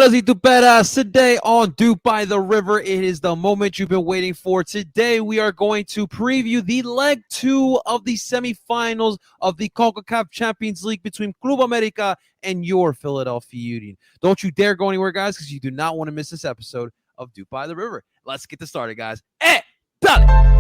Tuperas y Tuperas, today on DOOP by the River, it is the moment you've been waiting for. Today we are going to preview the leg 2 of the semifinals of the CONCACAF Champions League between Club America and your Philadelphia Union. Don't you dare go anywhere, guys, because you do not want to miss this episode of DOOP by the River. Let's get this started, guys. Dale!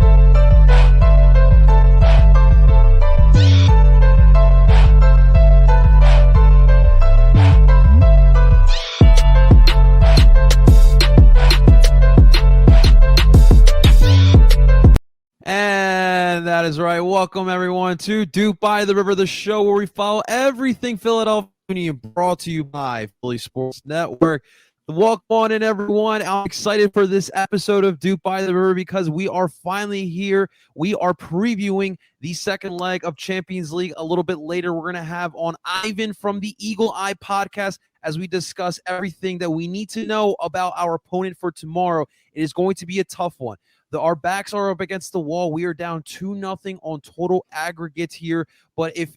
And that is right. Welcome, everyone, to DOOP by the River, the show where we follow everything Philadelphia Union, brought to you by Philly Sports Network. Welcome on in, everyone. I'm excited for this episode of DOOP by the River because we are finally here. We are previewing the second leg of Champions League. A little bit later, we're going to have on Ivan from the Eagle Eye podcast as we discuss everything that we need to know about our opponent for tomorrow. It is going to be a tough one. Our backs are up against the wall. We are down 2-0 on total aggregates here. But if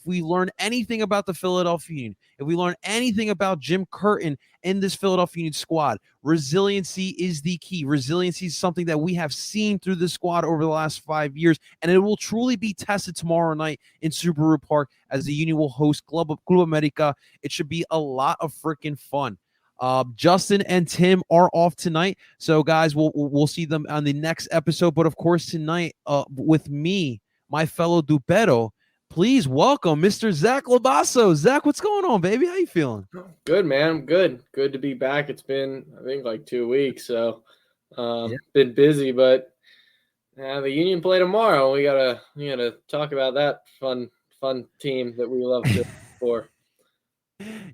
we learn anything about the Philadelphia Union, if we learn anything about Jim Curtin in this Philadelphia Union squad, resiliency is the key. Resiliency is something that we have seen through the squad over the last 5 years, and it will truly be tested tomorrow night in Subaru Park as the Union will host Club America. It should be a lot of freaking fun. Justin and Tim are off tonight, so guys, we'll see them on the next episode. But of course, tonight, with me, my fellow Dupero, please welcome Mr. Zach Labasso. Zach, what's going on, baby? How you feeling? Good, man. I'm good. Good to be back. It's been, I think, like 2 weeks, so been busy. But the Union play tomorrow. We gotta talk about that fun team that we love to for.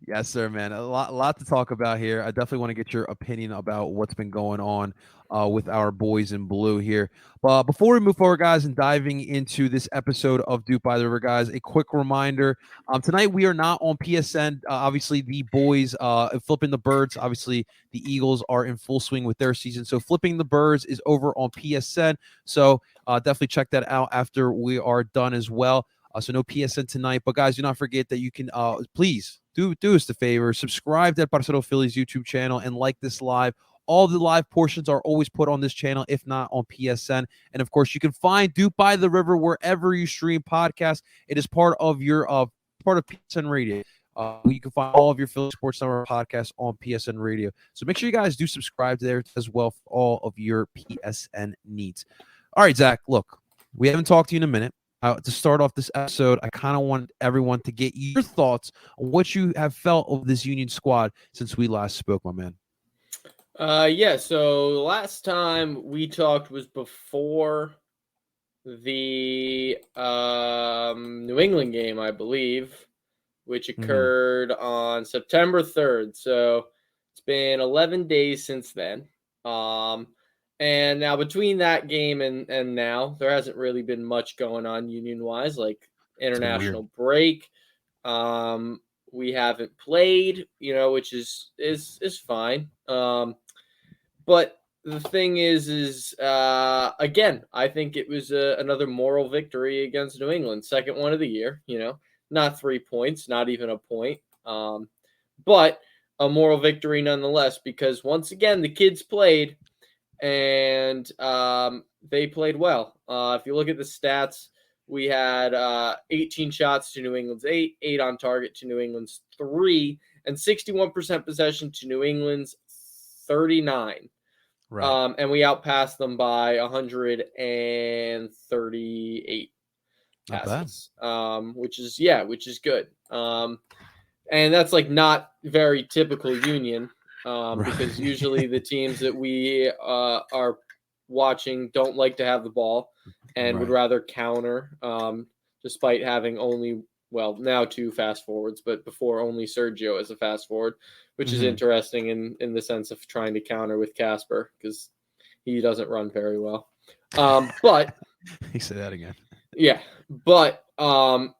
Yes, sir, man. A lot to talk about here. I definitely want to get your opinion about what's been going on with our boys in blue here. But before we move forward, guys, and diving into this episode of DOOP by the River, guys, a quick reminder. Tonight we are not on PSN. Obviously, the boys flipping the birds. Obviously, the Eagles are in full swing with their season. So flipping the birds is over on PSN. So definitely check that out after we are done as well. So no PSN tonight. But, guys, do not forget that you can please do us the favor. Subscribe to Parcero Phillies YouTube channel and like this live. All the live portions are always put on this channel, if not on PSN. And, of course, you can find DOOP by the River wherever you stream podcasts. It is part of your part of PSN Radio. You can find all of your Philly Sports Network podcasts on PSN Radio. So make sure you guys do subscribe there as well for all of your PSN needs. All right, Zach, look, we haven't talked to you in a minute. To start off this episode, I kind of want everyone to get your thoughts on what you have felt of this Union squad since we last spoke, my man. So last time we talked was before the New England game, I believe, which occurred on September 3rd. So it's been 11 days since then. And now between that game and now, there hasn't really been much going on union-wise, like international break. We haven't played, which is fine. But the thing is again, I think it was another moral victory against New England, second one of the year. Not 3 points, not even a point, but a moral victory nonetheless. Because once again, the kids played. And they played well. If you look at the stats, we had 18 shots to New England's 8 on target to New England's 3, and 61% possession to New England's 39. Right. And we outpassed them by 138 passes, which is good. And that's like not very typical Union. Because usually the teams that we are watching don't like to have the ball and would rather counter, despite having only, now 2 fast forwards, but before only Sergio as a fast forward, which is interesting in the sense of trying to counter with Casper because he doesn't run very well. But he said that again. Yeah, but Mike,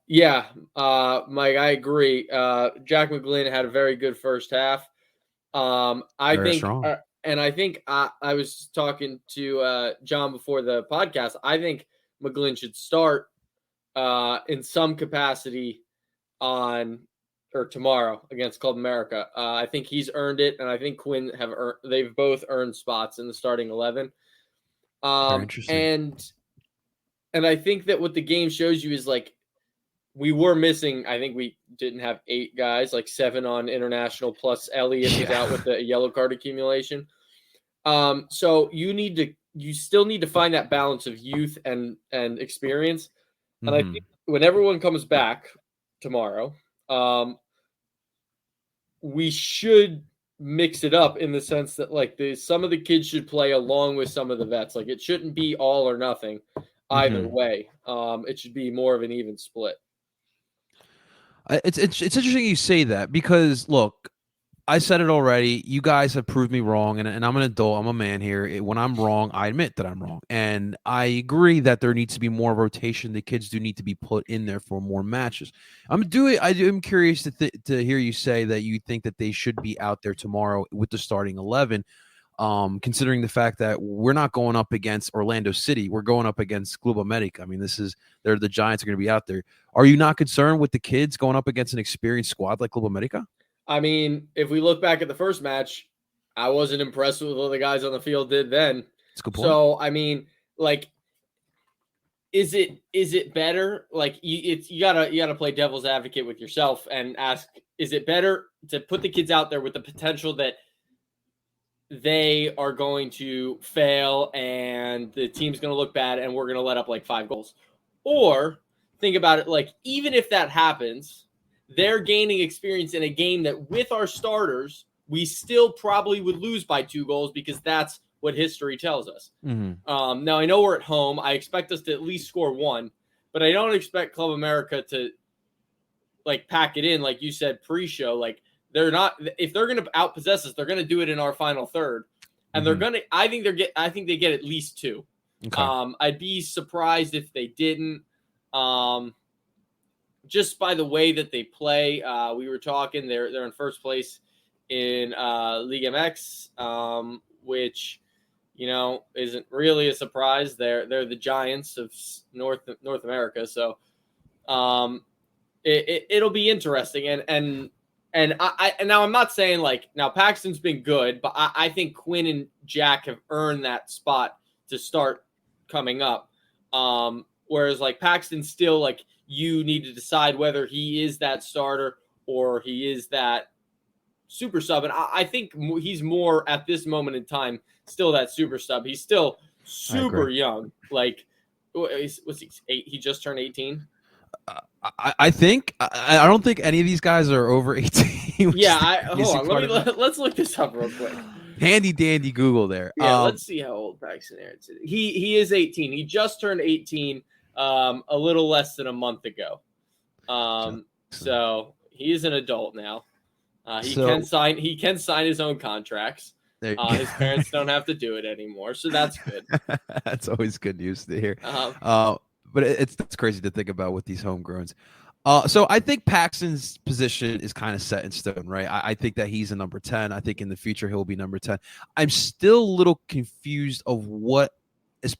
I agree. Jack McGlynn had a very good first half. I think I was talking to John before the podcast. I think McGlynn should start in some capacity on tomorrow against Club America. I think he's earned it, and I think Quinn they've both earned spots in the starting 11. Very interesting. And I think that what the game shows you is like we were missing. I think we didn't have 8 guys, like 7 on international plus Elliott was out with the yellow card accumulation. So you still need to find that balance of youth and experience. And I think when everyone comes back tomorrow, we should mix it up in the sense that like some of the kids should play along with some of the vets. Like it shouldn't be all or nothing either way. It should be more of an even split. It's interesting you say that because look, I said it already. You guys have proved me wrong, and I'm an adult. I'm a man here. When I'm wrong, I admit that I'm wrong, and I agree that there needs to be more rotation. The kids do need to be put in there for more matches. I'm curious to hear you say that you think that they should be out there tomorrow with the starting 11. Considering the fact that we're not going up against Orlando City, we're going up against Club America. I mean, the Giants are going to be out there. Are you not concerned with the kids going up against an experienced squad like Club America? I mean, if we look back at the first match, I wasn't impressed with what the guys on the field did then. That's a good point. So, I mean, like, is it better? Like, you gotta play devil's advocate with yourself and ask: is it better to put the kids out there with the potential that they are going to fail and the team's going to look bad and we're going to let up like 5 goals, or think about it like even if that happens? They're gaining experience in a game that with our starters, we still probably would lose by 2 goals because that's what history tells us. Now, I know we're at home. I expect us to at least score 1, but I don't expect Club America to like pack it in. Like you said, pre-show, like they're not, if they're going to outpossess us, they're going to do it in our final third. And they're going to, I think they get at least 2. Okay. I'd be surprised if they didn't. Just by the way that they play, we were talking. They're in first place in League MX, which isn't really a surprise. They're the Giants of North America, so it'll be interesting. And now I'm not saying like now Paxton's been good, but I think Quinn and Jack have earned that spot to start coming up. Whereas like Paxton still like. You need to decide whether he is that starter or he is that super sub. And I think he's more at this moment in time still that super sub. He's still super young. Like, what's he, 8? He just turned 18? I think I don't think any of these guys are over 18. Yeah, hold on. Let's look this up real quick. Handy dandy Google there. Yeah, let's see how old Paxton Aaronson is. He is 18. He just turned 18. A little less than a month ago. So he is an adult now. He can sign his own contracts. His parents don't have to do it anymore, so that's good. That's always good news to hear. But it's crazy to think about with these homegrowns. So I think Paxton's position is kind of set in stone, right? I think that he's a number 10. I think in the future he'll be number 10. I'm still a little confused of what is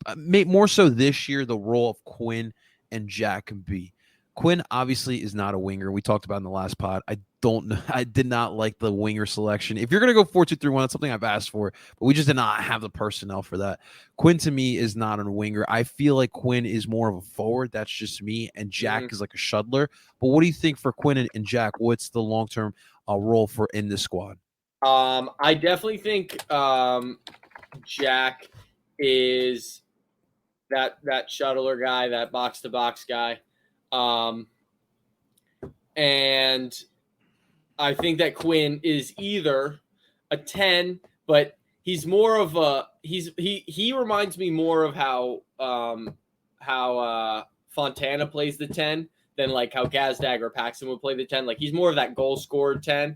more so this year the role of Quinn and Jack can be. Quinn obviously is not a winger. We talked about in the last pod. I don't know. I did not like the winger selection. If you're going to go 4-2-3-1, that's something I've asked for, but we just did not have the personnel for that. Quinn to me is not a winger. I feel like Quinn is more of a forward. That's just me. And Jack is like a shuttler. But what do you think for Quinn and Jack? What's the long-term role for in this squad? I definitely think Jack is that shuttler guy, that box to box guy. And I think that Quinn is either a 10, but he's more of a he reminds me more of how Fontana plays the 10 than like how Gazdag or Paxton would play the 10. Like he's more of that goal scored 10.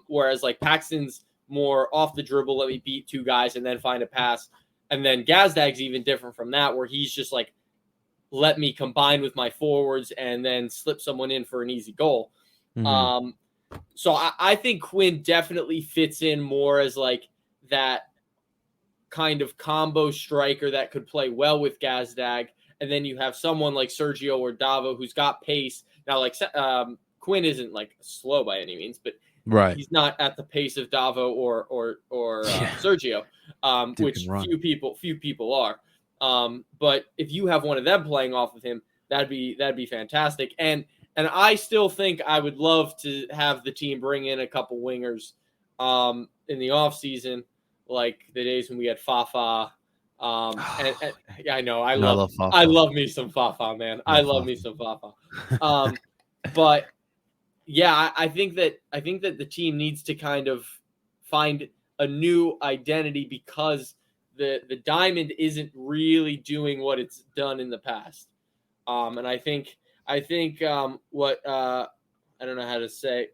Whereas like Paxton's more off the dribble, let me beat 2 guys and then find a pass. And then Gazdag's even different from that, where he's just like, let me combine with my forwards and then slip someone in for an easy goal. So I think Quinn definitely fits in more as like that kind of combo striker that could play well with Gazdag. And then you have someone like Sergio or Davo who's got pace. Now, like Quinn isn't like slow by any means, but Right. he's not at the pace of Davo or Sergio, which few people are. But if you have one of them playing off of him, that'd be fantastic. And I still think I would love to have the team bring in a couple wingers in the off season, like the days when we had Fafa. And I know I love me some Fafa, man. I love me some Fafa. But yeah, I think that the team needs to kind of find a new identity because the diamond isn't really doing what it's done in the past. And I think what I don't know how to say,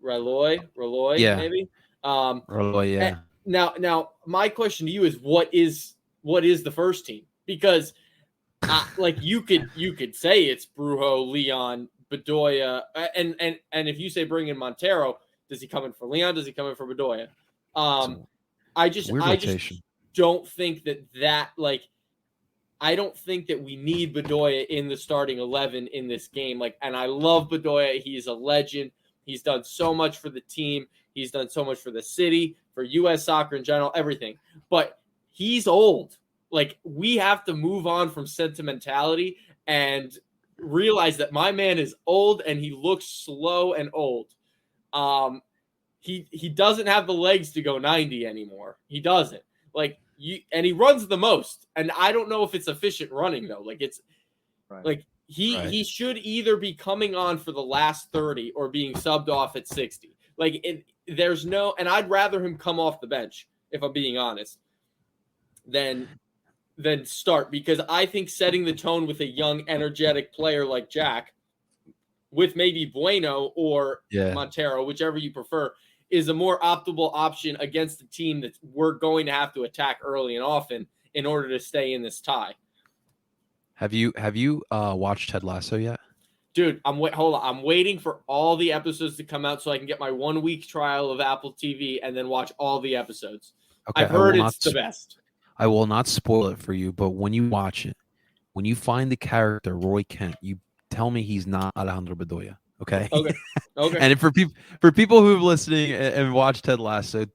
Reloy, maybe. Reloy, yeah. Now, my question to you is, what is the first team? Because like you could say it's Brujo, Leon, Bedoya, and if you say bring in Montero, does he come in for Leon? Does he come in for Bedoya? I just don't think that like I don't think that we need Bedoya in the starting 11 in this game. Like, and I love Bedoya. He's a legend. He's done so much for the team. He's done so much for the city, for U.S. soccer in general, everything. But he's old. Like, we have to move on from sentimentality and realize that my man is old and he looks slow and old. He doesn't have the legs to go 90 anymore. He doesn't. Like, and he runs the most. And I don't know if it's efficient running though. Like, it's right. Like he should either be coming on for the last 30 or being subbed off at 60. Like, there's no, and I'd rather him come off the bench, if I'm being honest, than start, because I think setting the tone with a young, energetic player like Jack, with maybe Bueno or Montero, whichever you prefer, is a more optimal option against a team that we're going to have to attack early and often in order to stay in this tie. Have you watched Ted Lasso yet? Dude, I'm waiting for all the episodes to come out so I can get my 1 week trial of Apple TV and then watch all the episodes. Okay, I've heard it's the best. I will not spoil it for you, but when you watch it, when you find the character Roy Kent, you tell me he's not Alejandro Bedoya. Okay. And for people who are listening and watch Ted Lasso,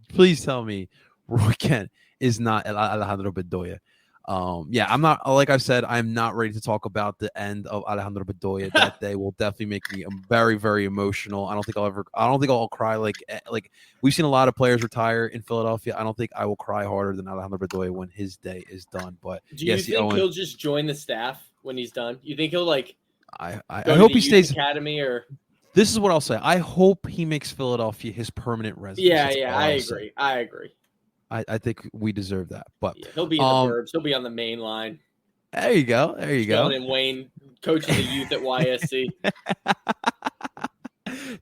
please tell me Roy Kent is not Alejandro Bedoya. I'm not, like I've said, I'm not ready to talk about the end of Alejandro Bedoya. That day will definitely make me very, very emotional. I don't think I'll cry like we've seen a lot of players retire in Philadelphia. I don't think I will cry harder than Alejandro Bedoya when his day is done. But do you think he'll just join the staff when he's done? You think he'll like? I hope he stays academy, or this is what I'll say. I hope he makes Philadelphia his permanent residence. Yeah, I agree. I think we deserve that. But he'll be in the burbs. He'll be on the main line. There you go. And Wayne coaching the youth at YSC.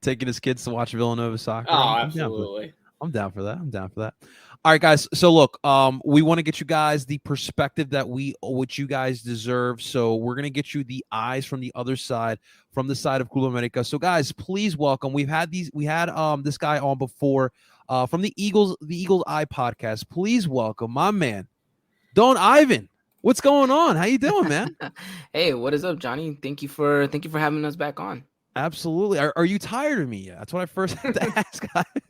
Taking his kids to watch Villanova soccer. Oh, absolutely. I'm down for that. All right, guys. So look, we want to get you guys the perspective which you guys deserve. So we're gonna get you the eyes from the other side, from the side of Club America. So guys, please welcome. We had this guy on before, from the Eagles Eye podcast. Please welcome my man, Don Ivan. What's going on? How you doing, man? Hey, what is up, Johnny? Thank you for having us back on. Absolutely. Are you tired of me yet? That's what I first had to ask.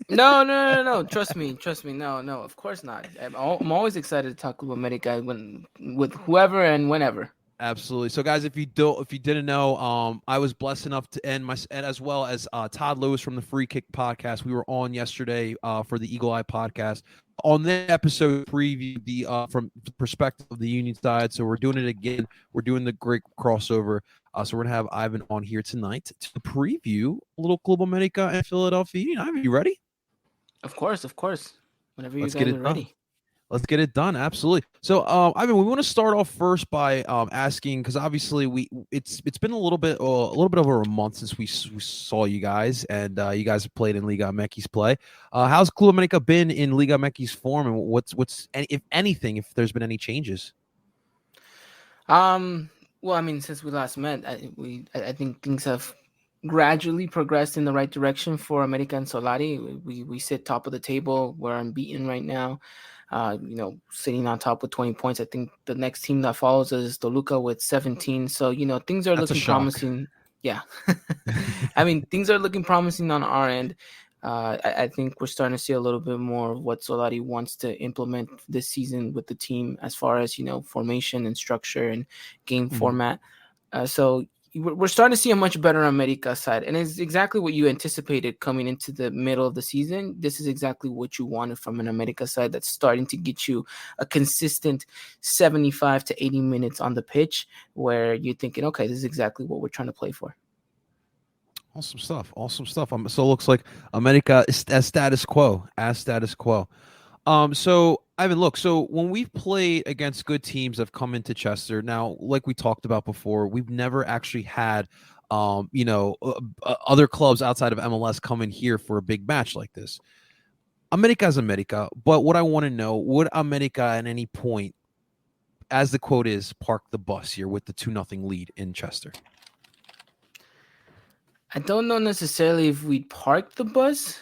No. Trust me. No, of course not. I'm always excited to talk Club America with whoever and whenever. Absolutely. So, guys, if you didn't know, I was blessed enough to and as well as Todd Lewis from the Free Kick podcast. We were on yesterday for the Eagle Eye podcast. On that episode, preview from the perspective of the Union side. So we're doing it again. We're doing the great crossover. So we're gonna have Ivan on here tonight to preview a little Club America and Philadelphia Union. Ivan, you ready? Of course. Whenever you guys are ready. Let's get it done. Absolutely. So, Ivan, we want to start off first by asking, because obviously it's been a little bit over a month since we saw you guys, and you guys have played in Liga MX play. How's Club America been in Liga MX form, and what's if anything, if there's been any changes? Well, I mean, since we last met, I think things have gradually progressed in the right direction for America and Solari. We sit top of the table. We're unbeaten right now. Sitting on top with 20 points. I think the next team that follows is Toluca with 17. So, things are looking promising. Yeah. I mean, things are looking promising on our end. I think we're starting to see a little bit more of what Solari wants to implement this season with the team as far as, formation and structure and game format. So we're starting to see a much better America side. And it's exactly what you anticipated coming into the middle of the season. This is exactly what you wanted from an America side that's starting to get you a consistent 75 to 80 minutes on the pitch where you're thinking, okay, this is exactly what we're trying to play for. Awesome stuff. So it looks like America is as status quo. So Ivan, look, so when we've played against good teams that have come into Chester, now, like we talked about before, we've never actually had, other clubs outside of MLS come in here for a big match like this. America is America, but what I want to know, would America at any point, as the quote is, park the bus here with the 2-0 lead in Chester? I don't know necessarily if we'd park the bus.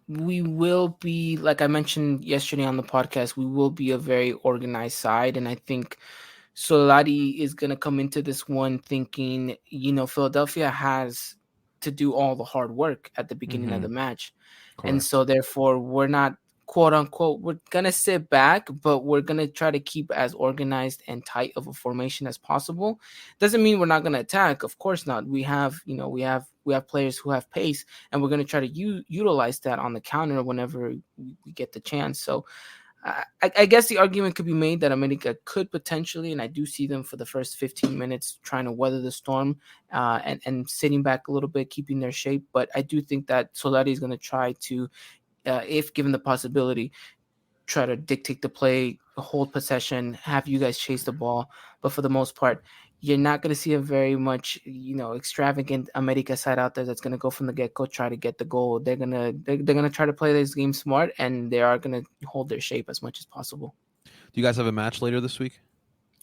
We will be, like I mentioned yesterday on the podcast, we will be a very organized side. And I think Solari is going to come into this one thinking, Philadelphia has to do all the hard work at the beginning of the match. Correct. And so therefore we're not, quote unquote, we're going to sit back, but we're going to try to keep as organized and tight of a formation as possible. Doesn't mean we're not going to attack. Of course not. We have players who have pace, and we're going to try to utilize that on the counter whenever we get the chance. So I guess the argument could be made that America could potentially, and I do see them for the first 15 minutes trying to weather the storm and sitting back a little bit, keeping their shape. But I do think that Solari is going to try to, if given the possibility, try to dictate the play, hold possession, have you guys chase the ball. But for the most part, you're not going to see a very much, extravagant America side out there that's going to go from the get-go, try to get the goal. They're going to try to play this game smart, and they are going to hold their shape as much as possible. Do you guys have a match later this week?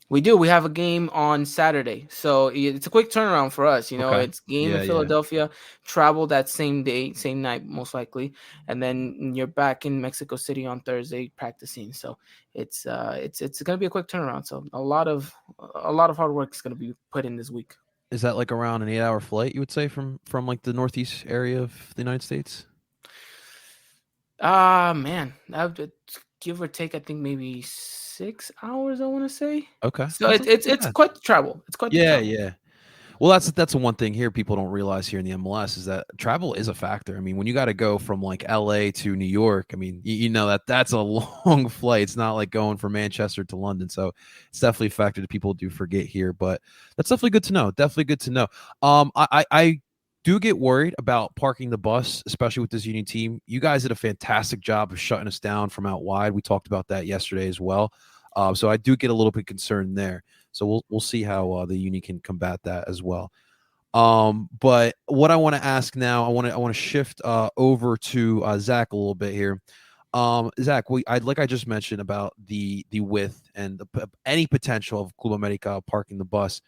We do. We have a game on Saturday. So it's a quick turnaround for us. Okay. It's game in Philadelphia, travel that same day, same night, most likely. And then you're back in Mexico City on Thursday practicing. So it's going to be a quick turnaround. So a lot of hard work is going to be put in this week. Is that like around an 8-hour flight, you would say, from like the Northeast area of the United States? Man, I would give or take, I think maybe 6 hours, I want to say. Okay. So it's quite the travel. It's quite the travel. Yeah. Well, that's the one thing here people don't realize here in the MLS is that travel is a factor. I mean, when you got to go from like LA to New York, I mean, that's a long flight. It's not like going from Manchester to London. So it's definitely a factor that people do forget here, but that's definitely good to know. I do get worried about parking the bus, especially with this Union team. You guys did a fantastic job of shutting us down from out wide. We talked about that yesterday as well. So I do get a little bit concerned there. So we'll see how the Union can combat that as well. But what I want to ask now, I want to shift over to Zach a little bit here. Zach, like I just mentioned about the width and any potential of Club America parking the bus.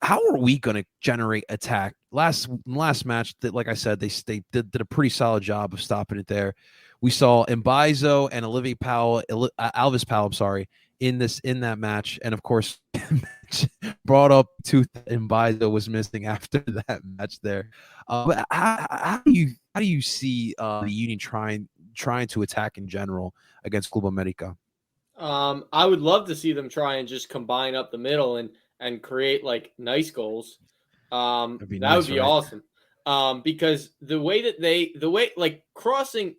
How are we going to generate attack? Last match, that, like I said, they did a pretty solid job of stopping it there. We saw Mbaizo and Alvis Powell, in that match, and of course, brought up tooth Mbaizo was missing after that match there. But how do you see the Union trying to attack in general against Club America? I would love to see them try and just combine up the middle and create like nice goals. That would be awesome. Because the way like crossing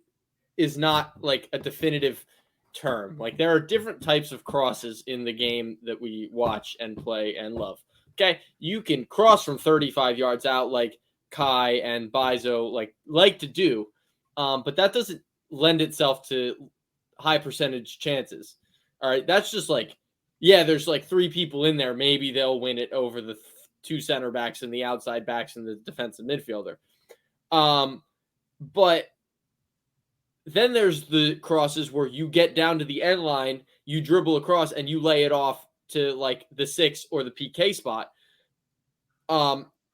is not like a definitive term. Like there are different types of crosses in the game that we watch and play and love. Okay, you can cross from 35 yards out like Kai and Bizo like to do, but that doesn't lend itself to high percentage chances. All right, that's just like, yeah, there's like 3 people in there. Maybe they'll win it over the 2 center backs and the outside backs and the defensive midfielder. But then there's the crosses where you get down to the end line, you dribble across, and you lay it off to like the 6 or the PK spot,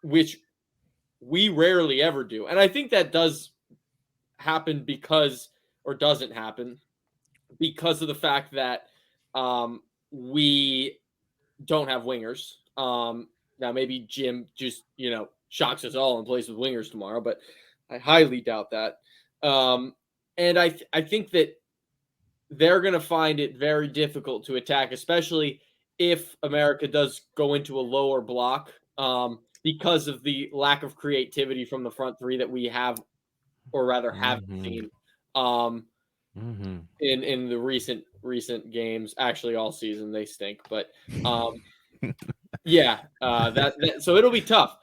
which we rarely ever do. And I think that does happen doesn't happen because of the fact that we don't have wingers. Now maybe Jim just, shocks us all and plays with wingers tomorrow, but I highly doubt that. And I think that they're going to find it very difficult to attack, especially if America does go into a lower block, because of the lack of creativity from the front three that we have, or rather haven't seen in the recent games. Actually, all season they stink, but yeah, so it'll be tough.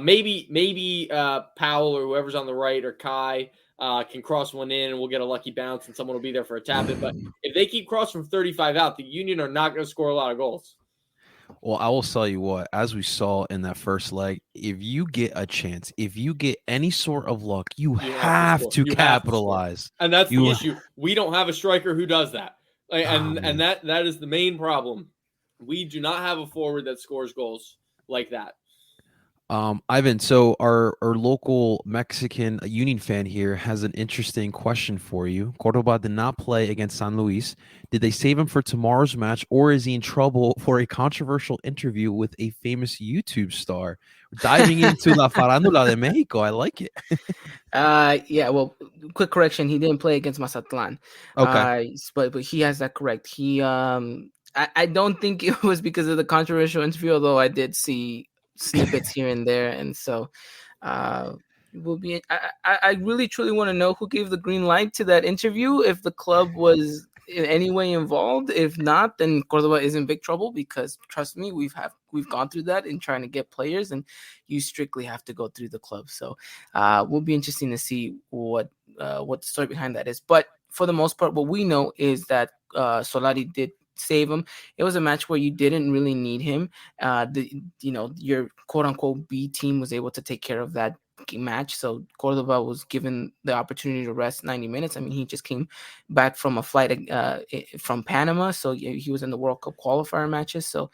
Maybe Powell or whoever's on the right, or Kai, can cross one in and we'll get a lucky bounce and someone will be there for a tap in. But if they keep crossing from 35 out, the Union are not going to score a lot of goals. Well, I will tell you what, as we saw in that first leg, if you get a chance, if you get any sort of luck, you have to capitalize. And that's the issue. We don't have a striker who does that. And that is the main problem. We do not have a forward that scores goals like that. Ivan, so our local Mexican Union fan here has an interesting question for you. Cordoba did not play against San Luis. Did they save him for tomorrow's match, or is he in trouble for a controversial interview with a famous YouTube star? Diving into La Farándula de Mexico. I like it. Yeah, well, quick correction. He didn't play against Mazatlan. Okay. But he has that correct. He I don't think it was because of the controversial interview, although I did see snippets here and there, and so will be. I really truly want to know who gave the green light to that interview. If the club was in any way involved, if not, then Cordoba is in big trouble, because trust me, we've gone through that in trying to get players, and you strictly have to go through the club. So will be interesting to see what the story behind that is. But for the most part, what we know is that Solari did save him. It was a match where you didn't really need him. Your quote unquote B team was able to take care of that match. So Cordoba was given the opportunity to rest 90 minutes. I mean, he just came back from a flight from Panama, so he was in the World Cup qualifier matches. So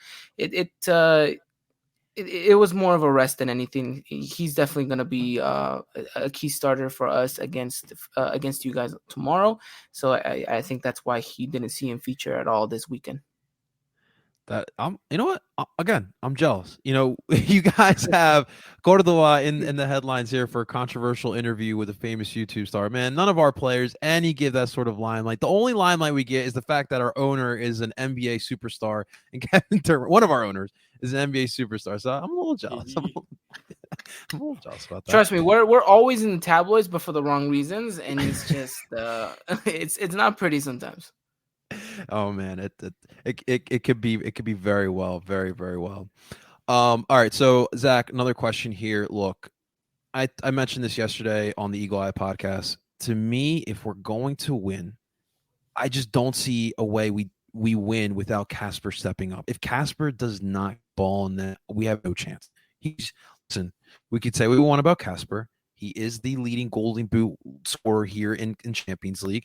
it was more of a rest than anything. He's definitely going to be a key starter for us against you guys tomorrow. So I think that's why he didn't see him feature at all this weekend. You know what? Again, I'm jealous. You guys have Cordoba in the headlines here for a controversial interview with a famous YouTube star. Man, none of our players any give that sort of limelight. The only limelight we get is the fact that our owner is an NBA superstar, and Kevin Turner, one of our owners, is an NBA superstar. So I'm a little jealous. I'm a little jealous about that. Trust me, we're always in the tabloids, but for the wrong reasons, and it's just it's not pretty sometimes. Oh man, it could be very well, very, very well. All right, so Zach, another question here. Look, I mentioned this yesterday on the Eagle Eye podcast. To me, if we're going to win, I just don't see a way we win without Casper stepping up. If Casper does not ball in that, we have no chance. Listen, we could say what we want about Casper. He is the leading Golden Boot scorer here in Champions League.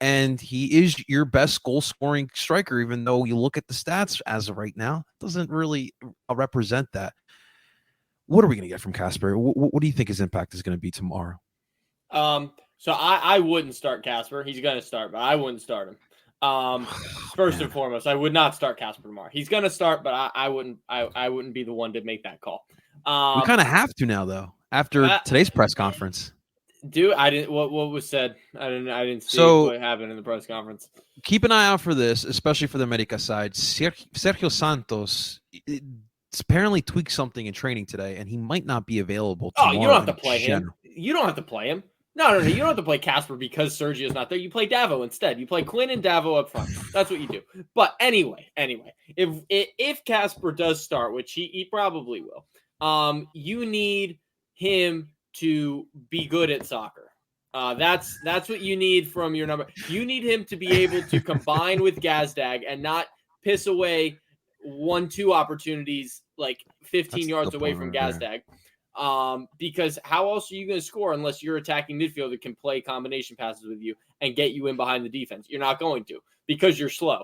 And he is your best goal-scoring striker, even though you look at the stats as of right now, it doesn't really represent that. What are we going to get from Casper? What do you think his impact is going to be tomorrow? So I wouldn't start Casper. He's going to start, but I wouldn't start him. First and foremost, I would not start Casper tomorrow. He's going to start, but I wouldn't be the one to make that call. We kind of have to now, though, after today's press conference. I didn't. What was said? I didn't see what happened in the press conference. Keep an eye out for this, especially for the America side. Sergio Santos apparently tweaked something in training today, and he might not be available tomorrow. Oh, you don't have to play him. You don't have to play him. No. You don't have to play Casper because Sergio's not there. You play Davo instead. You play Quinn and Davo up front. That's what you do. But anyway, if Casper does start, which he probably will, you need him to be good at soccer. That's what you need from your number. You need him to be able to combine with Gazdag and not piss away 1-2 opportunities like 15 yards away from Gazdag. Because how else are you going to score unless your attacking midfielder can play combination passes with you and get you in behind the defense? You're not going to, because you're slow.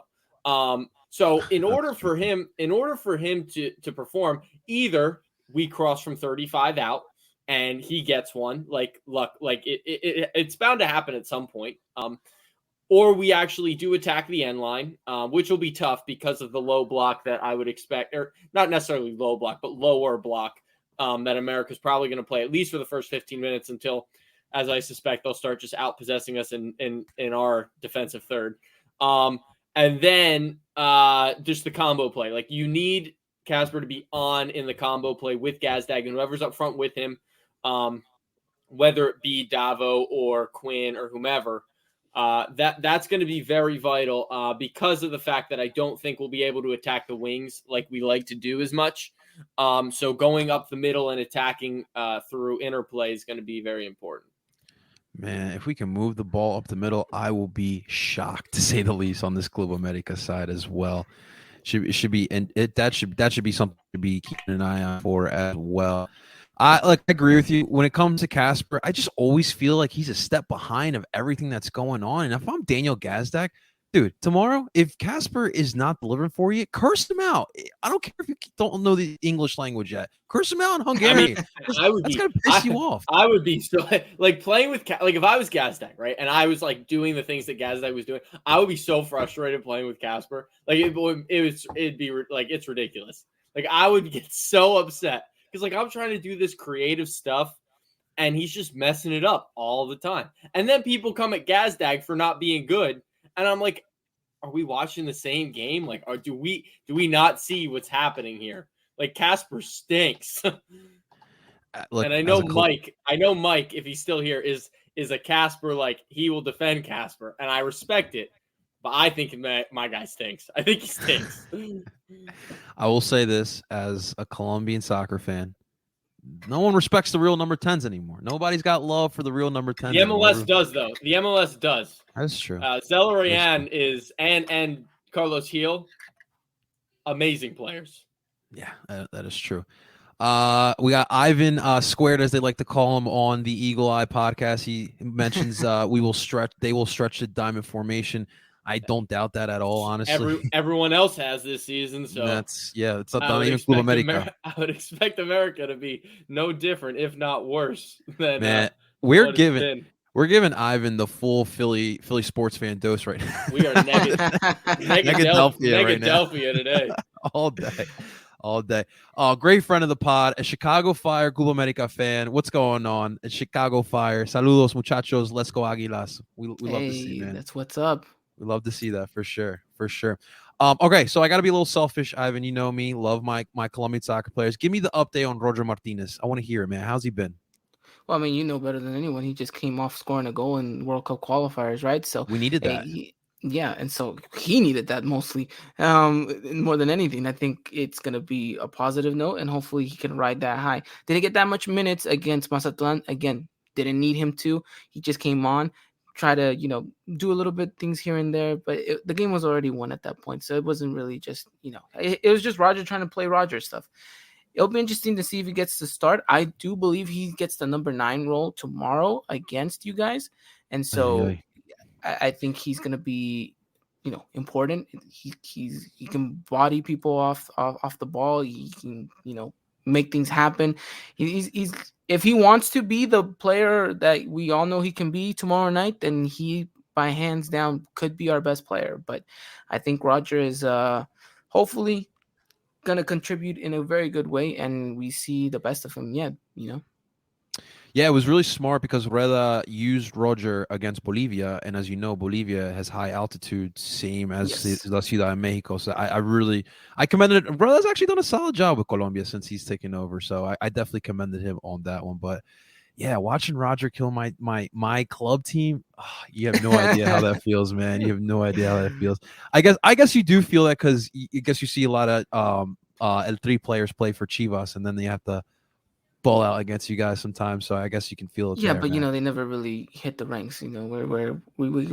So in order for him to perform, either we cross from 35 out and he gets one, it's bound to happen at some point. Or we actually do attack the end line, which will be tough because of the low block that I would expect, or not necessarily low block, but lower block that America's probably going to play at least for the first 15 minutes until, as I suspect, they'll start just out-possessing us in our defensive third. And then just the combo play. Like, you need Casper to be on in the combo play with Gazdag and whoever's up front with him, whether it be Davo or Quinn or whomever. That's going to be very vital because of the fact that I don't think we'll be able to attack the wings like we like to do as much. So going up the middle and attacking through interplay is going to be very important. Man, if we can move the ball up the middle, I will be shocked, to say the least, on this Club America side as well. It should be, and that should be something to be keeping an eye on for as well. I agree with you. When it comes to Casper, I just always feel like he's a step behind of everything that's going on. And if I'm Daniel Gazdag, dude, tomorrow, if Casper is not delivering for you, curse him out. I don't care if you don't know the English language yet. Curse him out in Hungarian. That's gonna piss you off. I would be so like playing with like if I was Gazdag, right, and I was like doing the things that Gazdag was doing, I would be so frustrated playing with Casper. Like it'd be like it's ridiculous. Like I would get so upset because like I'm trying to do this creative stuff. And he's just messing it up all the time. And then people come at Gazdag for not being good. And I'm like, are we watching the same game? Like, or do we not see what's happening here? Like, Casper stinks. Look, and I know Mike, if he's still here, is a Casper, like, he will defend Casper. And I respect it. But I think my guy stinks. I think he stinks. I will say this as a Colombian soccer fan. No one respects the real number 10s anymore. Nobody's got love for the real number 10s. The MLS does, though. The MLS does. That's true. Zelarayan is and Carlos Gil, amazing players. Yeah, that is true. We got Ivan Squared, as they like to call him, on the Eagle Eye podcast. He mentions they will stretch the diamond formation. I don't doubt that at all, honestly. Everyone else has this season, so it's not even Club America. I would expect America to be no different, if not worse. Than we're giving Ivan the full Philly sports fan dose right now. We are Negadelphia today, all day. Oh, great friend of the pod, a Chicago Fire Club America fan. What's going on? A Chicago Fire. Saludos, muchachos. Let's go Águilas. We love to see, man. That's what's up. We love to see that for sure. Okay, so I got to be a little selfish, Ivan. You know me, love my Colombian soccer players. Give me the update on Roger Martinez. I want to hear it, man. How's he been? Well, I mean, you know better than anyone. He just came off scoring a goal in World Cup qualifiers, right? So we needed that. And so he needed that mostly, more than anything. I think it's going to be a positive note, and hopefully he can ride that high. Didn't get that much minutes against Mazatlan. Again, didn't need him to. He just came on. Try to, do a little bit things here and there, but the game was already won at that point. So it wasn't really just, it was just Roger trying to play Roger stuff. It'll be interesting to see if he gets to start. I do believe he gets the number 9 role tomorrow against you guys. And so I think he's going to be, important. He can body people off the ball. He can, make things happen. He's if he wants to be the player that we all know he can be tomorrow night, then he, by hands down, could be our best player. But I think Roger is hopefully going to contribute in a very good way, and we see the best of him yet, Yeah, it was really smart because Reda used Roger against Bolivia, and as you know, Bolivia has high altitude, same as La Ciudad de Mexico. So I commended it. Reda's actually done a solid job with Colombia since he's taken over, so I definitely commended him on that one. But yeah, watching Roger kill my club team, you have no idea how that feels, man. You have no idea how that feels. I guess you do feel that because I guess you see a lot of El Tri players play for Chivas, and then they have to ball out against you guys sometimes, so I guess you can feel it. Yeah, but man, they never really hit the ranks. We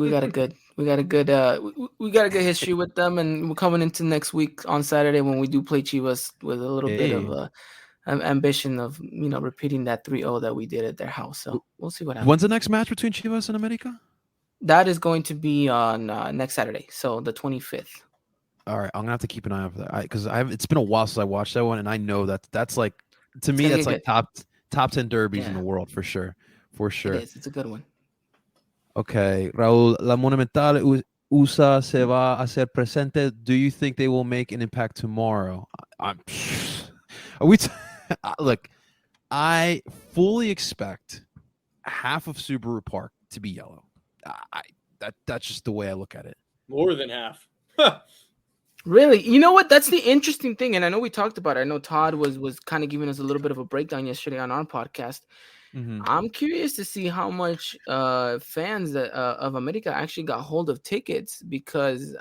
got a good history with them, and we're coming into next week on Saturday when we do play Chivas with a little bit of ambition of repeating that 3-0 that we did at their house. So we'll see what happens. When's the next match between Chivas and America? That is going to be on next Saturday, so the 25th. All right, I'm gonna have to keep an eye out for that because it's been a while since I watched that one, and I know that's like. To me, that's like top 10 derbies in the world for sure. It is. It's a good one. Okay, Raúl, La Monumental USA se va a hacer presente. Do you think they will make an impact tomorrow? Look, I fully expect half of Subaru Park to be yellow. That's just the way I look at it. More than half. Really? You know what? That's the interesting thing. And I know we talked about it. I know Todd was kind of giving us a little bit of a breakdown yesterday on our podcast. Mm-hmm. I'm curious to see how much fans of America actually got hold of tickets, because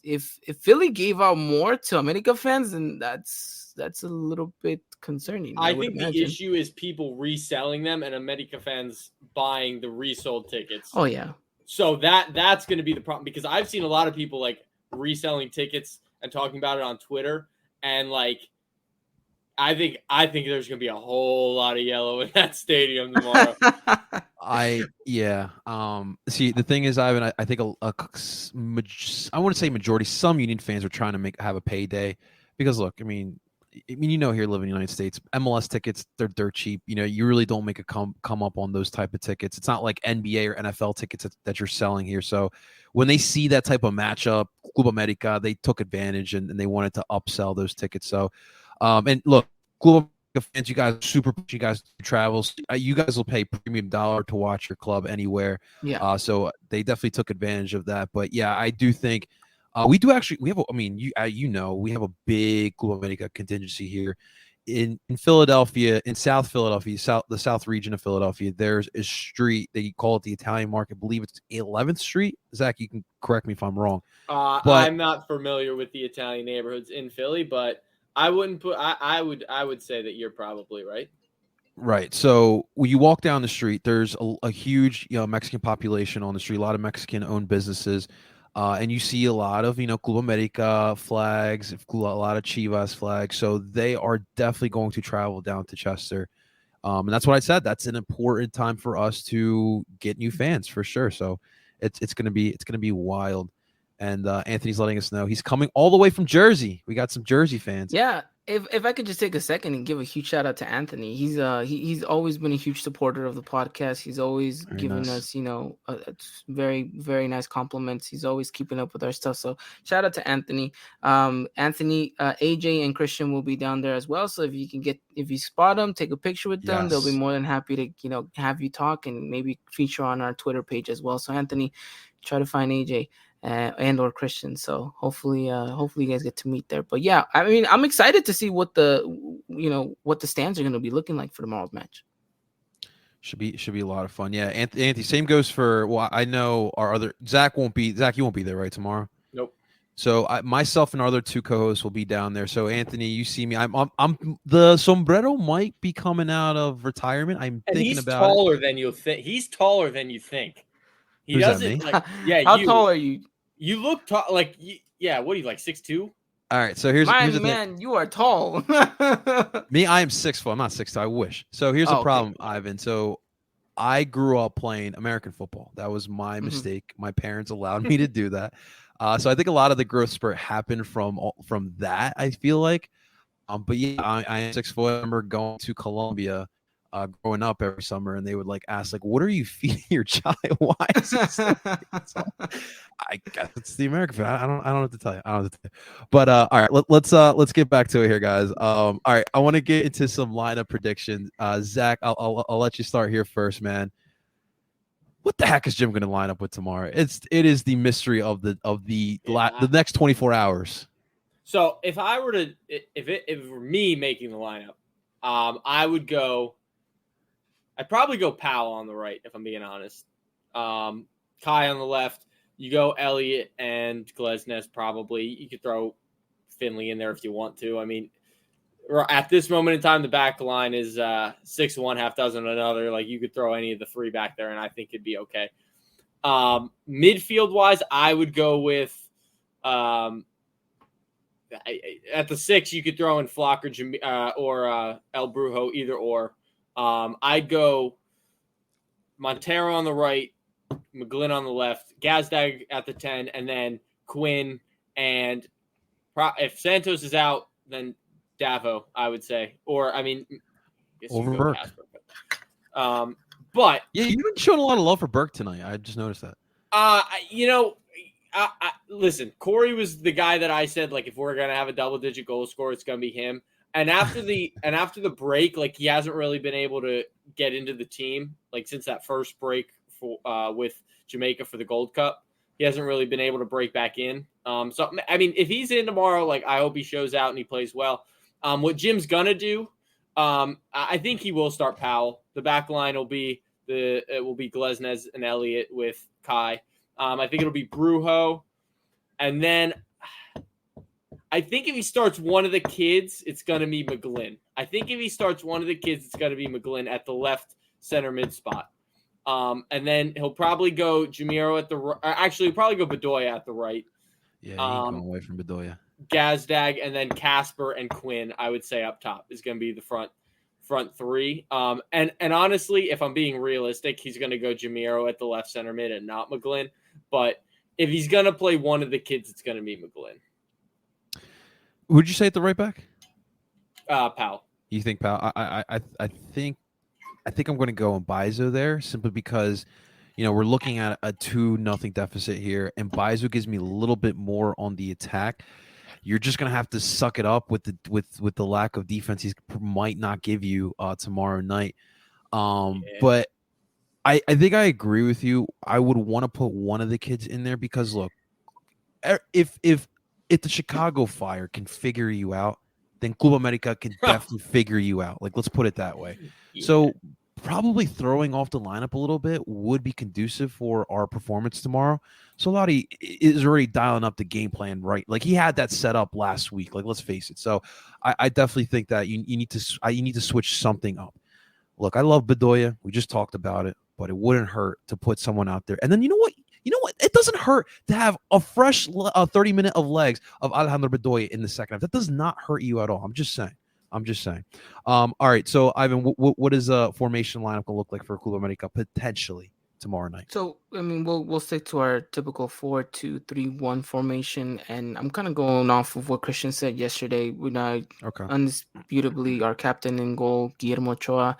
if Philly gave out more to America fans, then that's a little bit concerning. I would think imagine. the issue is people reselling them and America fans buying the resold tickets. Oh yeah. So that's going to be the problem, because I've seen a lot of people like reselling tickets and talking about it on Twitter, and like I think there's going to be a whole lot of yellow in that stadium tomorrow. See, the thing is, Ivan, I think I want to say majority, some Union fans are trying to have a payday, because look, I mean, here living in the United States, MLS tickets, they're dirt cheap. You really don't make a come up on those type of tickets. It's not like NBA or NFL tickets that you're selling here. So when they see that type of matchup, Club America, they took advantage and they wanted to upsell those tickets. So, and look, Club fans, you guys super, you guys do travels, you guys will pay premium dollar to watch your club anywhere. Yeah. So they definitely took advantage of that. But yeah, I do think we have we have a big Club America contingency here in Philadelphia, in South Philadelphia, the South region of Philadelphia. There's a street, they call it the Italian Market. I believe it's 11th Street. Zach, you can correct me if I'm wrong. But I'm not familiar with the Italian neighborhoods in Philly, but I wouldn't put. I would say that you're probably right. Right. So when you walk down the street, there's a huge Mexican population on the street. A lot of Mexican-owned businesses, and you see a lot of Club America flags, a lot of Chivas flags. So they are definitely going to travel down to Chester, and that's what I said. That's an important time for us to get new fans for sure. So it's gonna be wild. And Anthony's letting us know he's coming all the way from Jersey. We got some Jersey fans. Yeah, if I could just take a second and give a huge shout out to Anthony. He's always been a huge supporter of the podcast. He's always given us very, very nice compliments. He's always keeping up with our stuff. So shout out to Anthony. Anthony, AJ, and Christian will be down there as well. So if you spot them, take a picture with them. They'll be more than happy to have you talk and maybe feature on our Twitter page as well. So Anthony, try to find AJ. And or Christian, so hopefully you guys get to meet there. But yeah, I mean, I'm excited to see what the stands are going to be looking like for tomorrow's match. Should be a lot of fun. Yeah, Anthony. Same goes for. Well, I know our other Zach, you won't be there, right, tomorrow? Nope. So myself and our other two co-hosts will be down there. So Anthony, you see me. I'm the sombrero might be coming out of retirement. I'm thinking about. He's taller than you think. He's taller than you think. He doesn't. How tall are you? You look tall, what are you, like 6'2"? All right, so here's the thing. You are tall. Me, I am 6'4". I'm not 6'2". I wish. So here's the problem, Ivan. So I grew up playing American football. That was my mistake. My parents allowed me to do that. So I think a lot of the growth spurt happened from that, I feel like. But yeah, I am 6'4". I remember going to Colombia growing up every summer, and they would ask what are you feeding your child? Why is this? I guess it's the American food. I don't know what to tell you. But all right, let's get back to it here, guys. All right, I want to get into some lineup predictions. Zach, I'll let you start here first, man. What the heck is Jim going to line up with tomorrow? It is the mystery of the next 24 hours. So if I were to, if it were me making the lineup, I'd probably go Powell on the right, if I'm being honest. Kai on the left. You go Elliott and Glesnes probably. You could throw Finley in there if you want to. I mean, at this moment in time, the back line is 6-1, half dozen another. You could throw any of the three back there, and I think it'd be okay. Midfield-wise, I would go with at the 6, you could throw in Flock or El Brujo, either or. I'd go Montero on the right, McGlynn on the left, Gazdag at the 10, and then Quinn. And if Santos is out, then Davo, I would say. Or, I mean, over Burke. But yeah, you've been showing a lot of love for Burke tonight. I just noticed that. Listen, Corey was the guy that I said, if we're going to have a double-digit goal scorer, it's going to be him. And after the break, like he hasn't really been able to get into the team, like since that first break for with Jamaica for the Gold Cup. He hasn't really been able to break back in. So I mean, if he's in tomorrow, like I hope he shows out and he plays well. What Jim's gonna do, I think he will start Powell. The back line will be Glesnes and Elliott with Kai. I think it'll be Brujo, and then I think if he starts one of the kids, it's gonna be McGlynn. I think if he starts one of the kids, it's gonna be McGlynn at the left center mid spot. And then he'll probably go Jamiro at the right. Actually, he'll probably go Bedoya at the right. Yeah, he ain't going away from Bedoya. Gazdag, and then Casper and Quinn, I would say up top is going to be the front three. And honestly, if I'm being realistic, he's going to go Jamiro at the left center mid and not McGlynn. But if he's going to play one of the kids, it's going to be McGlynn. Would you say at the right back? Powell. You think Powell? I think I'm going to go Mbaizo there simply because, we're looking at a 2-0 deficit here, and Mbaizo gives me a little bit more on the attack. You're just going to have to suck it up with the lack of defense he might not give you tomorrow night. But I think I agree with you. I would want to put one of the kids in there because, look, if the Chicago Fire can figure you out, then Club America can definitely figure you out. Like, let's put it that way. Yeah. So probably throwing off the lineup a little bit would be conducive for our performance tomorrow. Solari is already dialing up the game plan, right? Like he had that set up last week. Like, let's face it. So I definitely think that you need to switch something up. Look, I love Bedoya. We just talked about it, but it wouldn't hurt to put someone out there. And then you know what? It doesn't hurt to have a fresh 30 minute of legs of Alejandro Bedoya in the second half. That does not hurt you at all. I'm just saying. All right. So, Ivan, what is a formation lineup going to look like for Club America potentially tomorrow night? So, I mean, we'll stick to our typical 4-2-3-1 formation, and I'm kind of going off of what Christian said yesterday. Undisputably, our captain in goal, Guillermo Ochoa.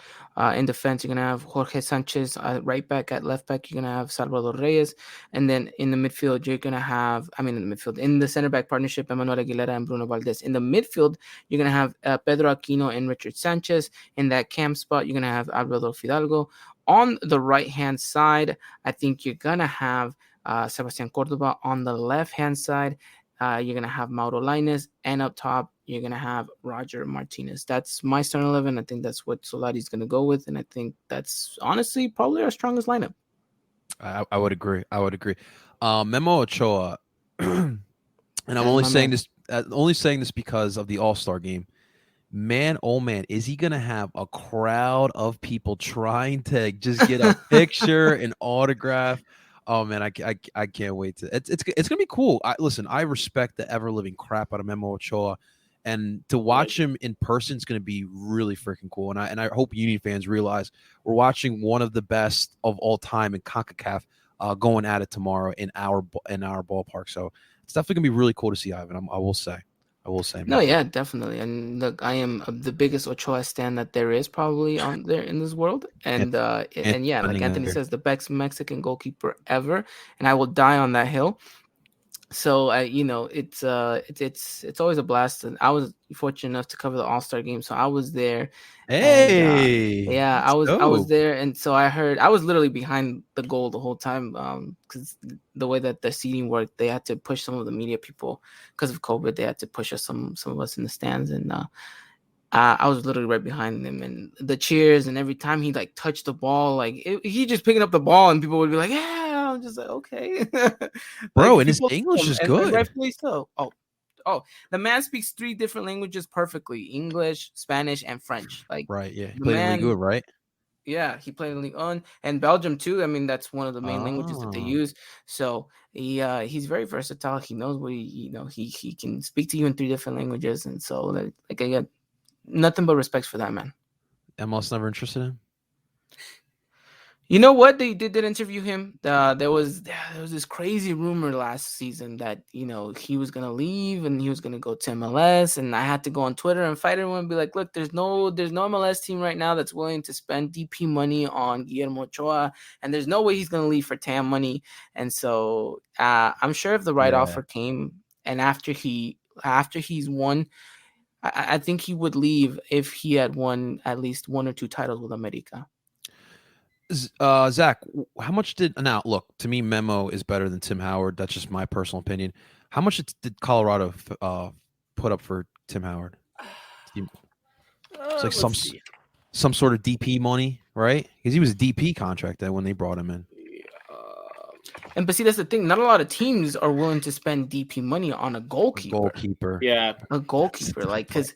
In defense, you're gonna have Jorge Sanchez. Right back, at left back, you're gonna have Salvador Reyes, and then in the midfield, you're gonna have. In the center back partnership, Emmanuel Aguilera and Bruno Valdez. In the midfield, you're gonna have Pedro Aquino and Richard Sanchez. In that cam spot, you're gonna have Alvaro Fidalgo. On the right-hand side, I think you're going to have Sebastian Cordova. On the left-hand side, you're going to have Mauro Lainez. And up top, you're going to have Roger Martinez. That's my starting 11. I think that's what Solari's going to go with. And I think that's honestly probably our strongest lineup. I would agree. Memo Ochoa, and I'm only saying this because of the All-Star game. Man, oh man, is he gonna have a crowd of people trying to just get a picture, an autograph? Oh man, I can't wait to. It's gonna be cool. I respect the ever living crap out of Memo Ochoa, and to watch him in person is gonna be really freaking cool. And I hope Union fans realize we're watching one of the best of all time in CONCACAF going at it tomorrow in our ballpark. So it's definitely gonna be really cool to see, Ivan. I will say. No, yeah, definitely. And look, I am the biggest Ochoa stan that there is probably on there in this world. And like Anthony says, the best Mexican goalkeeper ever. And I will die on that hill. So it's always a blast. And I was fortunate enough to cover the All-Star game, so I was there. Hey, and, I was there, and so I heard. I was literally behind the goal the whole time because the way that the seating worked, they had to push some of the media people because of COVID. They had to push us some of us in the stands, and I was literally right behind him, and the cheers, and every time he touched the ball, he just picking up the ball, and people would be like, "Yeah." I'm just like, okay, bro, and his English is good. Rightfully so. Oh, the man speaks 3 different languages perfectly: English, Spanish, and French. Right, yeah, he played in Ligue 1, right? Yeah, he played in Ligue 1 and Belgium too. I mean, that's one of the main languages that they use. So he's very versatile. He knows what he can speak to you in 3 different languages, and so I got nothing but respect for that man. MLS never interested in him? You know what? They did interview him. There was this crazy rumor last season that he was gonna leave and he was gonna go to MLS, and I had to go on Twitter and fight everyone and be like, look, there's no MLS team right now that's willing to spend DP money on Guillermo Ochoa, and there's no way he's gonna leave for TAM money. And so I'm sure if the right offer came, and after he's won, I think he would leave if he had won at least 1 or 2 titles with America. Zach, how much now look, to me, Memo is better than Tim Howard. That's just my personal opinion. How much did Colorado put up for Tim Howard? It's like some sort of DP money, right? Because he was a DP contract then when they brought him in. And but see, that's the thing. Not a lot of teams are willing to spend DP money on a goalkeeper. Yeah, a goalkeeper, like, because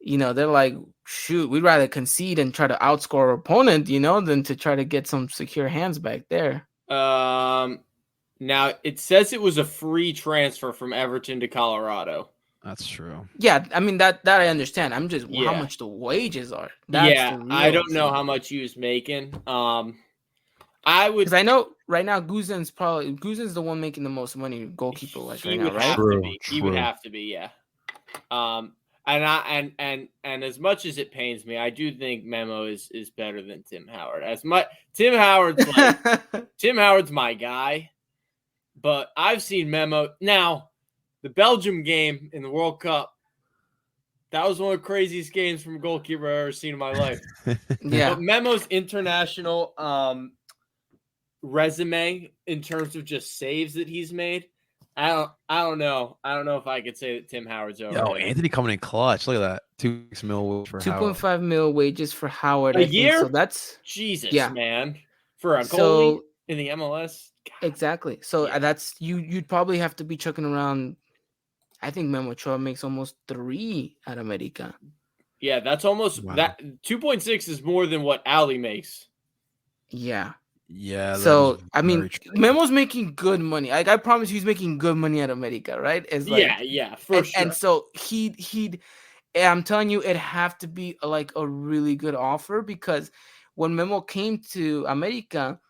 they're like, shoot, we'd rather concede and try to outscore our opponent, than to try to get some secure hands back there. Now it says it was a free transfer from Everton to Colorado. That's true. Yeah, I mean that I understand. I'm just how much the wages are. I don't know how much he was making. I would, because I know right now Guzen's the one making the most money goalkeeper wise right now, right? He would have to be, yeah. And as much as it pains me, I do think Memo is better than Tim Howard. Tim Howard's my guy, but I've seen Memo now. The Belgium game in the World Cup, that was one of the craziest games from a goalkeeper I've ever seen in my life. Yeah, but Memo's international resume in terms of just saves that he's made, I don't know if I could say that Tim Howard's over. Yo, Anthony coming in clutch. Look at that. 2.6 mil for 2.5 mil wages for Howard a year. So that's Jesus, man, for a goalie in the MLS. God. Exactly. So that's you'd probably have to be chucking around. I think Memo Ochoa makes almost 3 at America. Yeah, that's almost that 2.6 is more than what Ali makes. Yeah. Yeah. So I mean, Memo's making good money. Like, I promise he's making good money at America, right? It's like, for sure. And so he'd I'm telling you, it'd have to be like a really good offer, because when Memo came to America,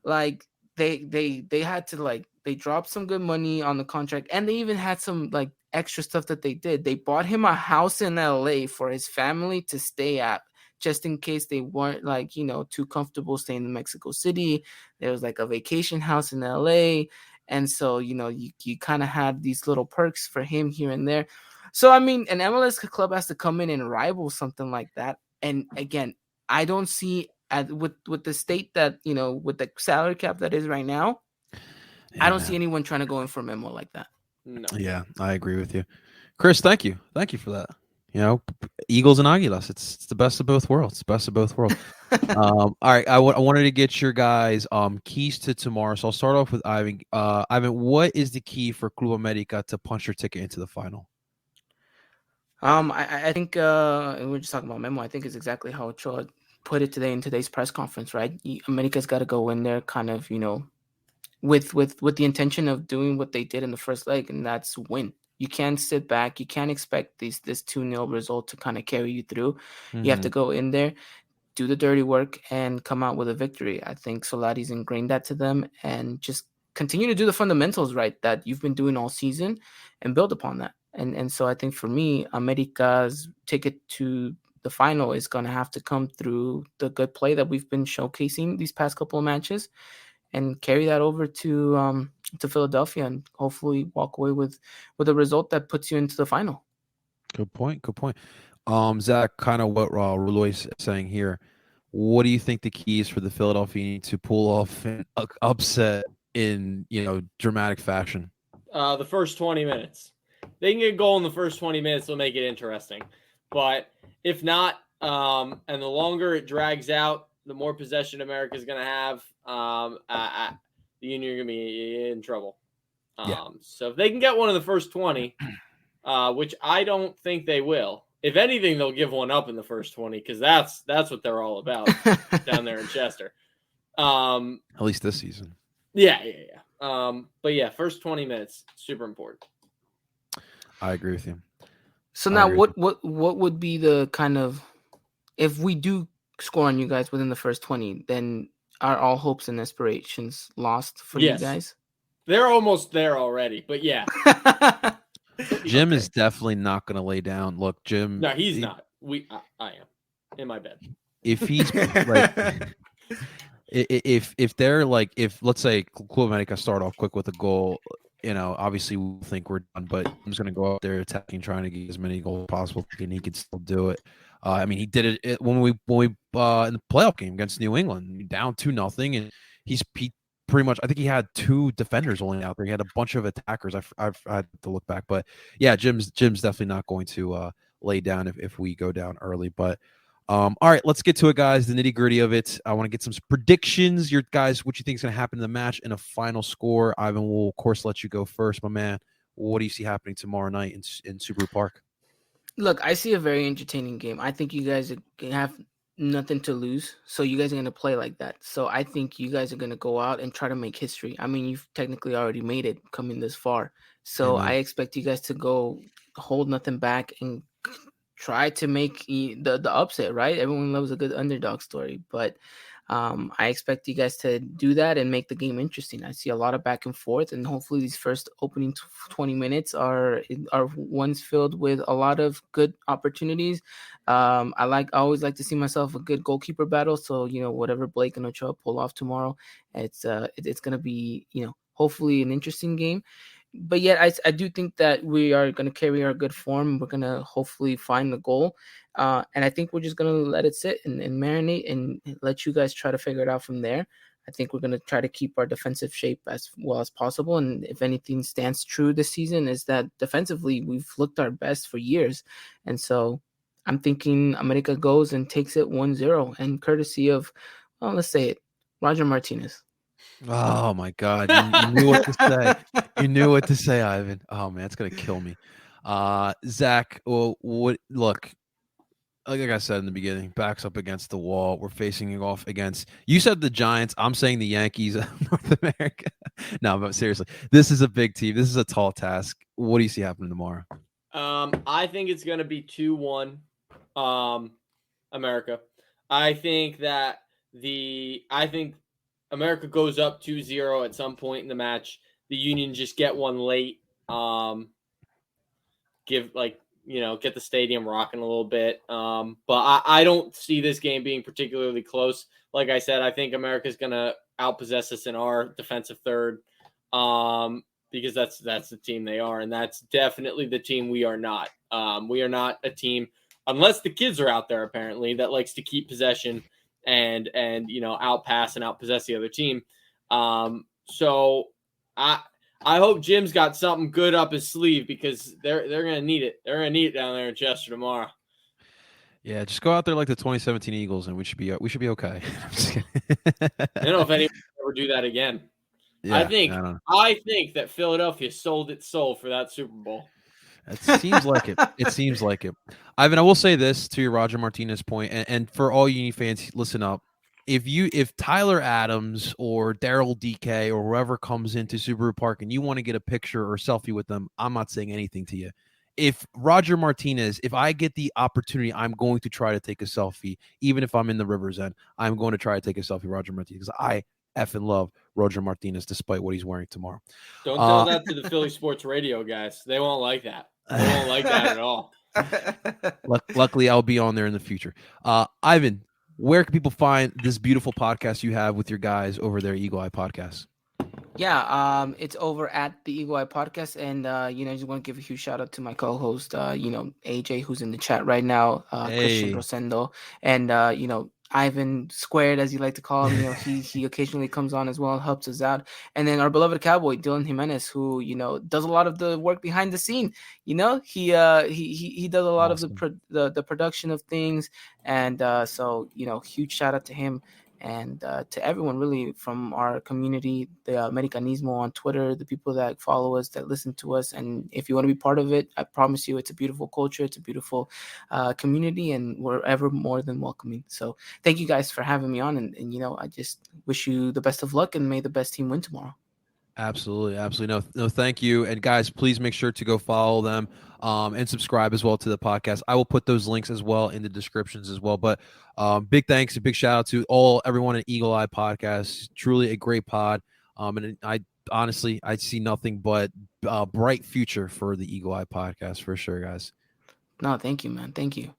like they had to, like, they dropped some good money on the contract, and they even had some like extra stuff that they did. They bought him a house in LA for his family to stay at, just in case they weren't like, too comfortable staying in Mexico City. There was like a vacation house in LA. And so, you kind of had these little perks for him here and there. So, I mean, an MLS club has to come in and rival something like that. And again, I don't see with the state that, with the salary cap that is right now, I don't see anyone trying to go in for Memo like that. No. Yeah, I agree with you. Chris, thank you. Thank you for that. Eagles and Águilas. It's the best of both worlds. All right. I wanted to get your guys' keys to tomorrow. So I'll start off with Ivan. Ivan, what is the key for Club America to punch your ticket into the final? I think we're just talking about Memo. I think it's exactly how Ochoa put it today in today's press conference, right? America's got to go in there kind of, with the intention of doing what they did in the first leg, and that's win. You can't sit back. You can't expect this 2-0 result to kind of carry you through. Mm-hmm. You have to go in there, do the dirty work, and come out with a victory. I think Solari's ingrained that to them, and just continue to do the fundamentals right that you've been doing all season and build upon that. And so I think for me, America's ticket to the final is going to have to come through the good play that we've been showcasing these past couple of matches, and carry that over to Philadelphia, and hopefully walk away with a result that puts you into the final. Good point. Zach, kind of what Ruloy's saying here. What do you think the key is for the Philadelphia to pull off an upset in dramatic fashion? The first 20 minutes. They can get a goal in the first 20 minutes. They'll make it interesting. But if not, and the longer it drags out, the more possession America's going to have. The Union are going to be in trouble. So if they can get one in the first 20, which I don't think they will. If anything, they'll give one up in the first 20, because that's what they're all about down there in Chester. At least this season. Yeah. But yeah, first 20 minutes, super important. I agree with you. So now what would be the kind of, if we do score on you guys within the first 20, then are all hopes and aspirations lost for you guys? They're almost there already, but yeah. Jim is definitely not going to lay down. Look, Jim. No, he's not. I am in my bed. If he's like, if they're like, if let's say Club America start off quick with a goal, obviously we think we're done, but he's going to go out there attacking, trying to get as many goals as possible, and he could still do it. I mean, he did it when we in the playoff game against New England, down 2-0, and he pretty much. I think he had 2 defenders only out there. He had a bunch of attackers. I've had to look back, but yeah, Jim's definitely not going to lay down if we go down early. But all right, let's get to it, guys. The nitty gritty of it. I want to get some predictions. Your guys, what you think is going to happen in the match and a final score. Ivan will, of course, let you go first, my man. What do you see happening tomorrow night in Subaru Park? Look, I see a very entertaining game. I think you guys have nothing to lose, so you guys are going to play like that. So I think you guys are going to go out and try to make history. I mean, you've technically already made it coming this far. So Amen. I expect you guys to go hold nothing back and try to make the upset, right? Everyone loves a good underdog story, but I expect you guys to do that and make the game interesting. I see a lot of back and forth, and hopefully these first opening 20 minutes are ones filled with a lot of good opportunities. I always like to see myself a good goalkeeper battle. So whatever Blake and Ochoa pull off tomorrow, it's gonna be hopefully an interesting game. But yet I do think that we are going to carry our good form. We're going to hopefully find the goal. And I think we're just going to let it sit and marinate and let you guys try to figure it out from there. I think we're going to try to keep our defensive shape as well as possible. And if anything stands true this season is that defensively, we've looked our best for years. And so I'm thinking America goes and takes it 1-0 and courtesy of, well, let's say it, Roger Martinez. Oh my God! You knew what to say. You knew what to say, Ivan. Oh man, it's gonna kill me. Zach, what? Look, like I said in the beginning, backs up against the wall. We're facing it off against. You said the Giants. I'm saying the Yankees of North America. No, but seriously, this is a big team. This is a tall task. What do you see happening tomorrow? I think it's gonna be 2-1, America. I think America goes up 2-0 at some point in the match. The Union just get one late. Get the stadium rocking a little bit. But I don't see this game being particularly close. Like I said, I think America's gonna outpossess us in our defensive third. Because that's the team they are, and that's definitely the team we are not. We are not a team, unless the kids are out there apparently, that likes to keep possession and outpass and outpossess the other team. So I hope Jim's got something good up his sleeve because they're gonna need it. They're gonna need it down there in Chester tomorrow. Yeah, just go out there like the 2017 Eagles, and we should be okay. I don't know if anyone will ever do that again. Yeah, I think that Philadelphia sold its soul for that Super Bowl. It seems like it. It seems like it. Ivan, I will say this to your Roger Martinez point, and for all Uni fans, listen up. If Tyler Adams or Daryl DK or whoever comes into Subaru Park and you want to get a picture or selfie with them, I'm not saying anything to you. If Roger Martinez, if I get the opportunity, I'm going to try to take a selfie, even if I'm in the River's End. I'm going to try to take a selfie, Roger Martinez, because I effing love Roger Martinez, despite what he's wearing tomorrow. Don't tell that to the Philly Sports Radio guys. They won't like that. They won't like that at all. Luckily, I'll be on there in the future. Ivan, where can people find this beautiful podcast you have with your guys over there, Eagle Eye Podcast? Yeah, it's over at the Eagle Eye Podcast, and I just want to give a huge shout out to my co-host, AJ, who's in the chat right now, Christian Rosendo, and Ivan Squared, as you like to call him. He occasionally comes on as well and helps us out, and then our beloved cowboy Dylan Jimenez, who does a lot of the work behind the scene. He does a lot Awesome. of the production of things, and so huge shout out to him. And to everyone really from our community, the Americanismo on Twitter, the people that follow us, that listen to us. And if you want to be part of it, I promise you it's a beautiful culture. It's a beautiful community, and we're ever more than welcoming. So thank you guys for having me on. And I just wish you the best of luck, and may the best team win tomorrow. Absolutely. No, thank you. And guys, please make sure to go follow them and subscribe as well to the podcast. I will put those links as well in the descriptions as well. But big thanks, a big shout out to everyone at Eagle Eye Podcast. Truly a great pod. And I honestly see nothing but bright future for the Eagle Eye Podcast for sure, guys. No, thank you, man. Thank you.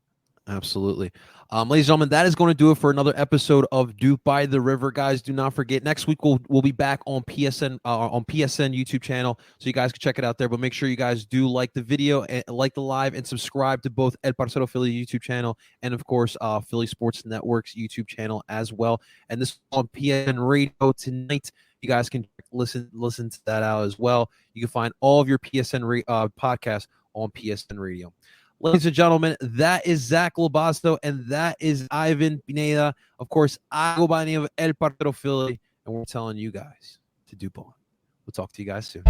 Absolutely. Ladies and gentlemen, that is going to do it for another episode of DOOP by the River. Guys, do not forget, next week we'll be back on PSN YouTube channel, so you guys can check it out there. But make sure you guys do like the video, and like the live, and subscribe to both El Parcero Philly YouTube channel and, of course, Philly Sports Network's YouTube channel as well. And this is on PSN Radio tonight. You guys can listen to that out as well. You can find all of your PSN podcasts on PSN Radio. Ladies and gentlemen, that is Zach Lobasto, and that is Ivan Pineda. Of course, I go by the name of El Parcero Philly, and we're telling you guys to DOOP on. We'll talk to you guys soon.